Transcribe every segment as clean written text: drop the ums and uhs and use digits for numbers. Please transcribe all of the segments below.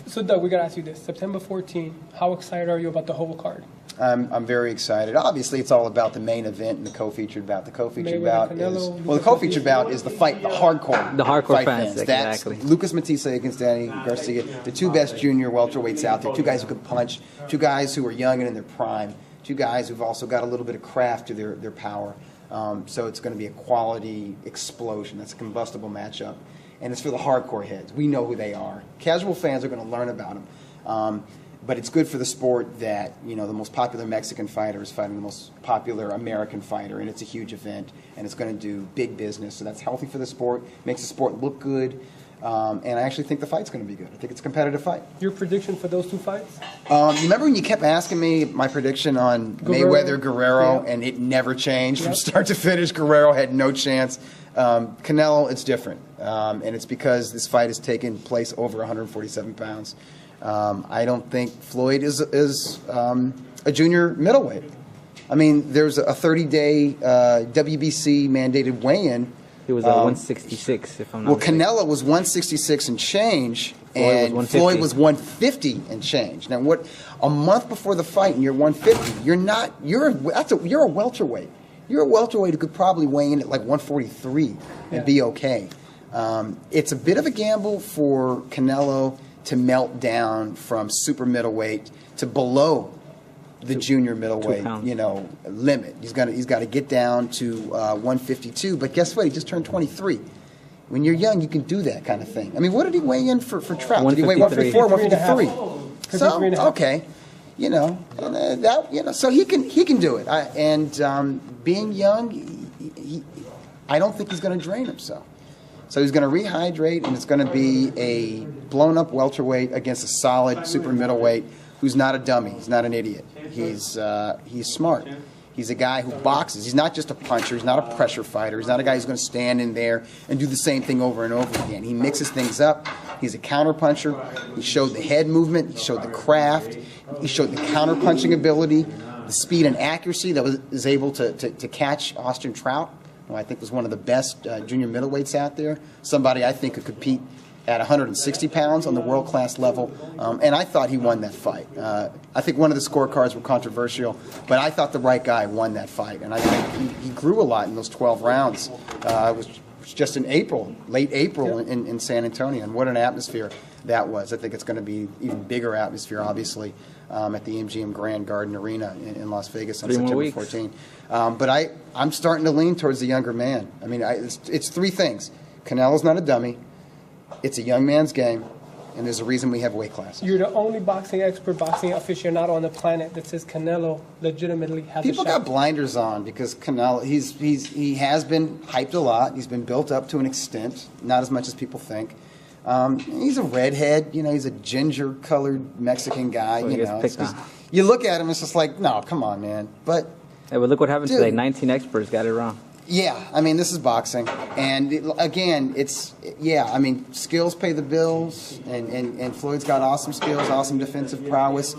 So Doug, we gotta ask you this. September 14, how excited are you about the whole card? I'm very excited. Obviously, it's all about the main event and the co-featured bout. The co-featured bout is, well, the co-featured bout is the fight, the hardcore fight fans. exactly. That's Lucas Matisse against Danny Garcia, the two best junior welterweights out there, two guys who can punch, two guys who are young and in their prime, two guys who've also got a little bit of craft to their power. So it's going to be a quality explosion. That's a combustible matchup. And it's for the hardcore heads. We know who they are. Casual fans are going to learn about them. But it's good for the sport that, you know, the most popular Mexican fighter is fighting the most popular American fighter, and it's a huge event, and it's going to do big business. So that's healthy for the sport, makes the sport look good, and I actually think the fight's going to be good. I think it's a competitive fight. Your prediction for those two fights? You remember when you kept asking me my prediction on Mayweather-Guerrero, and it never changed from start to finish? Guerrero had no chance. Canelo, it's different, and it's because this fight has taken place over 147 pounds. I don't think Floyd is a junior middleweight. I mean, there's a 30-day WBC mandated weigh-in. He was 166, if I'm not mistaken. Canelo was 166 and change, and Floyd was 150 and change. Now, a month before the fight, and you're 150, you're a welterweight. You're a welterweight who could probably weigh in at like 143 and be okay. It's a bit of a gamble for Canelo to melt down from super middleweight to below the junior middleweight, limit. He's got to get down to 152. But guess what? He just turned 23. When you're young, you can do that kind of thing. I mean, what did he weigh in for Trout? Did he weigh 154, 153? So okay, so he can do it. Being young, I don't think he's going to drain himself. So he's going to rehydrate, and it's going to be a blown-up welterweight against a solid super middleweight who's not a dummy. He's not an idiot. He's smart. He's a guy who boxes. He's not just a puncher. He's not a pressure fighter. He's not a guy who's going to stand in there and do the same thing over and over again. He mixes things up. He's a counter-puncher. He showed the head movement. He showed the craft. He showed the counter-punching ability, the speed and accuracy that was able to catch Austin Trout, who I think was one of the best junior middleweights out there. Somebody I think could compete at 160 pounds on the world-class level, and I thought he won that fight. I think one of the scorecards were controversial, but I thought the right guy won that fight, and I think he grew a lot in those 12 rounds. It was just in April, late April in San Antonio, and what an atmosphere that was. I think it's going to be even bigger atmosphere, obviously, at the MGM Grand Garden Arena in Las Vegas on September 14. But I'm starting to lean towards the younger man. I mean, it's three things. Canelo's not a dummy. It's a young man's game, and there's a reason we have weight classes. You're the only boxing expert, boxing aficionado on the planet that says Canelo legitimately has a shot. People got blinders on because Canelo, he has been hyped a lot. He's been built up to an extent, not as much as people think. He's a redhead, he's a ginger-colored Mexican guy, you look at him, it's just like, no, come on, man. But look what happened today. 19 experts got it wrong. Yeah, I mean, this is boxing, and again, skills pay the bills, and Floyd's got awesome skills, awesome defensive prowess,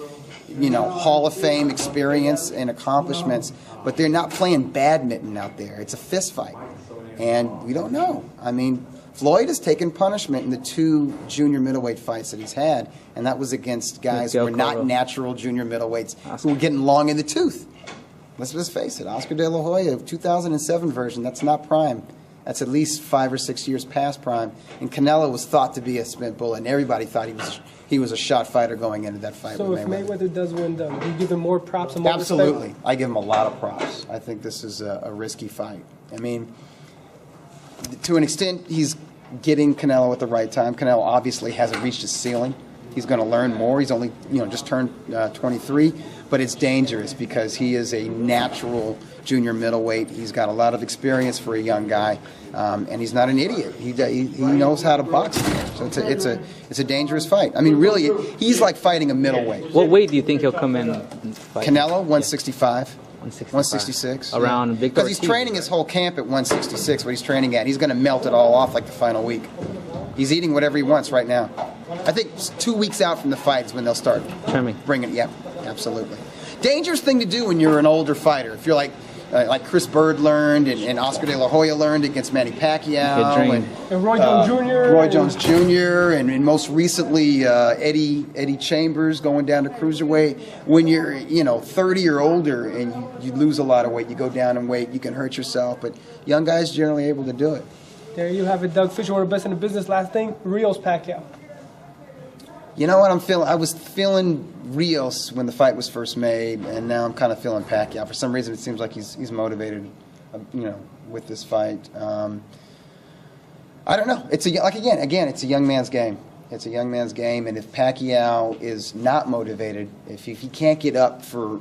Hall of Fame experience and accomplishments, but they're not playing badminton out there. It's a fist fight, and we don't know. I mean, Floyd has taken punishment in the two junior middleweight fights that he's had, and that was against guys who were not natural junior middleweights who were getting long in the tooth. Let's just face it, Oscar De La Hoya, 2007 version, that's not prime. That's at least 5 or 6 years past prime. And Canelo was thought to be a spent bullet, and everybody thought he was a shot fighter going into that fight with Mayweather. So if Mayweather does win, do you give him more props and more Absolutely. respect? I give him a lot of props. I think this is a risky fight. I mean, to an extent, he's getting Canelo at the right time. Canelo obviously hasn't reached his ceiling. He's going to learn more. He's only, just turned 23. But it's dangerous because he is a natural junior middleweight. He's got a lot of experience for a young guy, and he's not an idiot. He knows how to box. So it's a dangerous fight. I mean, really, he's like fighting a middleweight. What weight do you think he'll come in? Canelo, 165. 166. Around Victor Because he's training his whole camp at 166, what he's training at. He's going to melt it all off like the final week. He's eating whatever he wants right now. I think 2 weeks out from the fight is when they'll start trimming. Bringing, absolutely. Dangerous thing to do when you're an older fighter. If you're like, like Chris Bird learned and Oscar De La Hoya learned against Manny Pacquiao. Good dream. And Roy Jones Jr. Roy Jones Jr. and most recently Eddie Chambers going down to cruiserweight. When you're 30 or older and you lose a lot of weight, you go down in weight, you can hurt yourself. But young guys generally able to do it. There you have it, Doug Fischer, one of the best in the business. Last thing, Rios Pacquiao. You know what I'm feeling? I was feeling Rios when the fight was first made, and now I'm kind of feeling Pacquiao. For some reason, it seems like he's motivated, with this fight. I don't know. It's again, it's a young man's game. It's a young man's game, and if Pacquiao is not motivated, if he can't get up for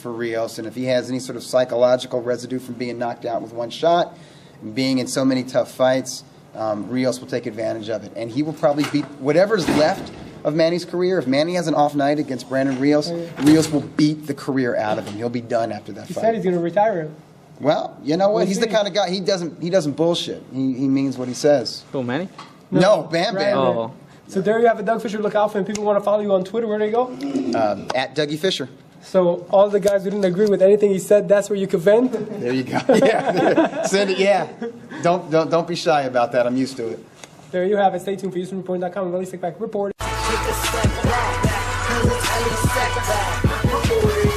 Rios, and if he has any sort of psychological residue from being knocked out with one shot, and being in so many tough fights, Rios will take advantage of it, and he will probably beat whatever's left of Manny's career. If Manny has an off night against Brandon Rios, Rios will beat the career out of him. He'll be done after that He fight. said he's going to retire him. Well, you know what? We'll He's see. the kind of guy. He doesn't bullshit. He means what he says. Who, Manny? No, Bam Right. Bam. Oh. So there you have it, Doug Fischer. Look out for him. People want to follow you on Twitter. Where do they go? At Dougie Fischer. So all the guys who didn't agree with anything he said, that's where you can vent. There you go. Yeah, send it. Yeah, don't be shy about that. I'm used to it. There you have it. Stay tuned for HoustonReport.com and really stick back report. Take a step back, 'cause it's any setback.